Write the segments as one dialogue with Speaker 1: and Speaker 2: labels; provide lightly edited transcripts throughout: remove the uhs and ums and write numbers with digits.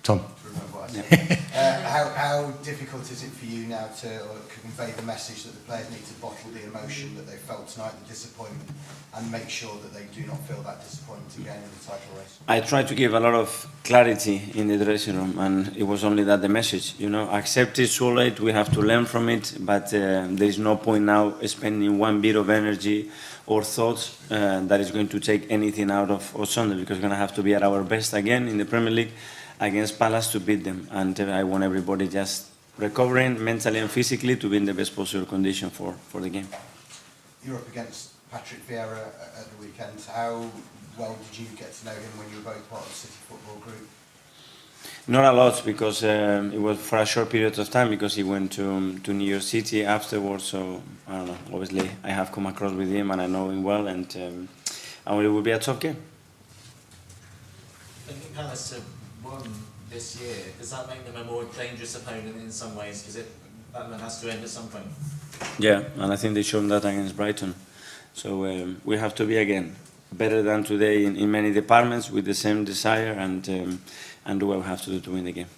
Speaker 1: Tom.
Speaker 2: How difficult is it for you now to convey the message that the players need to bottle the emotion that they felt tonight, the disappointment, and make sure that they do not feel that disappointment again in the title race?
Speaker 3: I tried to give a lot of clarity in the dressing room, and it was only that the message, accept it so late, we have to learn from it, but there is no point now spending one bit of energy or thoughts that is going to take anything out of Sunday, because we're going to have to be at our best again in the Premier League against Palace to beat them, and I want everybody just recovering mentally and physically to be in the best possible condition for the game.
Speaker 2: You're up against Patrick Vieira at the weekend. How well did you get to know him when you were both part of the City football group?
Speaker 3: Not a lot, because it was for a short period of time, because he went to New York City afterwards, so I don't know, obviously I have come across with him and I know him well, and it will be a tough game.
Speaker 4: I think Palace have won this year. Does that make them a more dangerous opponent in some ways? Because that has to end at some point.
Speaker 3: Yeah, and I think they showed that against Brighton. So we have to be, again, better than today in many departments, with the same desire, and do what we have to do to win the game.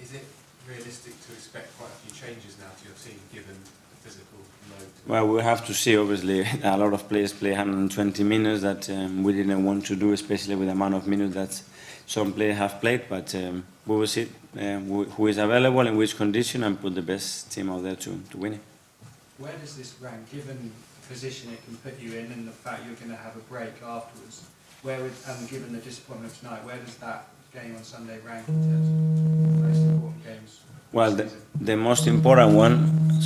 Speaker 5: Is it realistic to expect quite a few changes now to your team, given the physical load?
Speaker 3: Well, we have to see, obviously. A lot of players play 120 minutes that we didn't want to do, especially with the amount of minutes that some players have played, but we will see who is available, in which condition, and put the best team out there to win it.
Speaker 6: Where does this rank, given the position it can put you in and the fact you're going to have a break afterwards, and given the disappointment of tonight, where does that game on Sunday rank in terms of the most important games?
Speaker 3: Well, the most important one,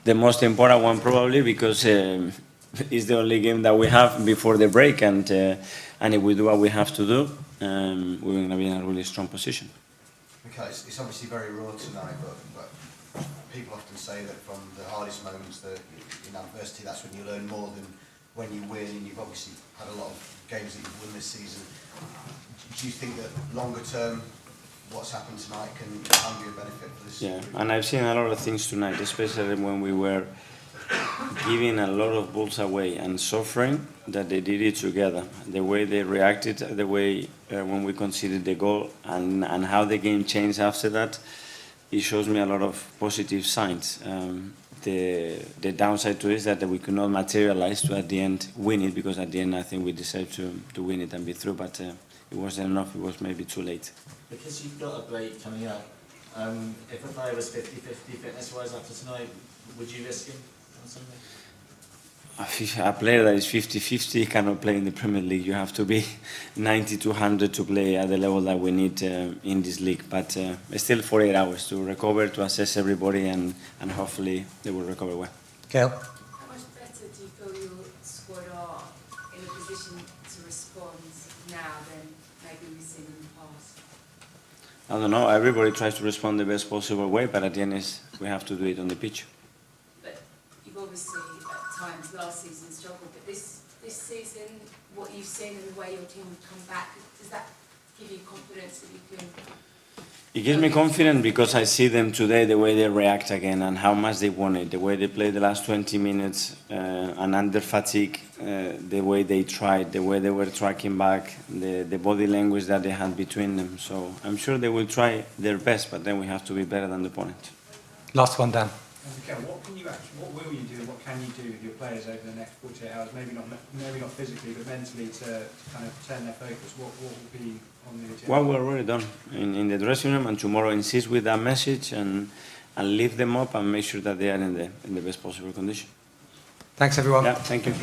Speaker 3: the most important one probably, because it's the only game that we have before the break, and if we do what we have to do, we're going to be in a really strong position.
Speaker 2: Okay, it's obviously very raw tonight, but people often say that from the hardest moments in adversity, that's when you learn more than when you win, and you've obviously had a lot of games that you've won this season. Do you think that longer term, what's happened tonight can be a benefit for this?
Speaker 3: Yeah, and I've seen a lot of things tonight, especially when we were giving a lot of balls away and suffering, that they did it together. The way they reacted, the way when we conceded the goal, and how the game changed after that, it shows me a lot of positive signs. The downside to it is that we could not materialize to at the end win it, because at the end I think we deserved to win it and be through, but it wasn't enough, it was maybe too late.
Speaker 4: Because you've got a break coming up, if a player was 50-50 fitness-wise after tonight, would you risk him on Sunday?
Speaker 3: A player that is 50-50 cannot play in the Premier League. You have to be 90-100 to play at the level that we need in this league. But still 48 hours to recover, to assess everybody, and hopefully they will recover well.
Speaker 1: Gail?
Speaker 7: How much better do you feel your squad are in a position to respond now than maybe we've seen in the past?
Speaker 3: I don't know. Everybody tries to respond the best possible way, but at the end we have to do it on the pitch.
Speaker 7: But you've obviously at times last season struggled, but this season, what you've seen and the way your team have come back, does that give you confidence that you can?
Speaker 3: It gives me confidence because I see them today, the way they react again and how much they want it, the way they played the last 20 minutes and under fatigue, the way they tried, the way they were tracking back, the body language that they had between them. So I'm sure they will try their best, but then we have to be better than the opponent.
Speaker 1: Last one, Dan.
Speaker 6: Okay, what will you do and what can you do with your players over the next 48 hours? Maybe not physically, but mentally to kind of turn their focus. What will be on the agenda?
Speaker 3: Well, we're already done in the dressing room, and tomorrow insist with that message and lift them up and make sure that they are in the best possible condition.
Speaker 1: Thanks, everyone.
Speaker 3: Yeah, thank you.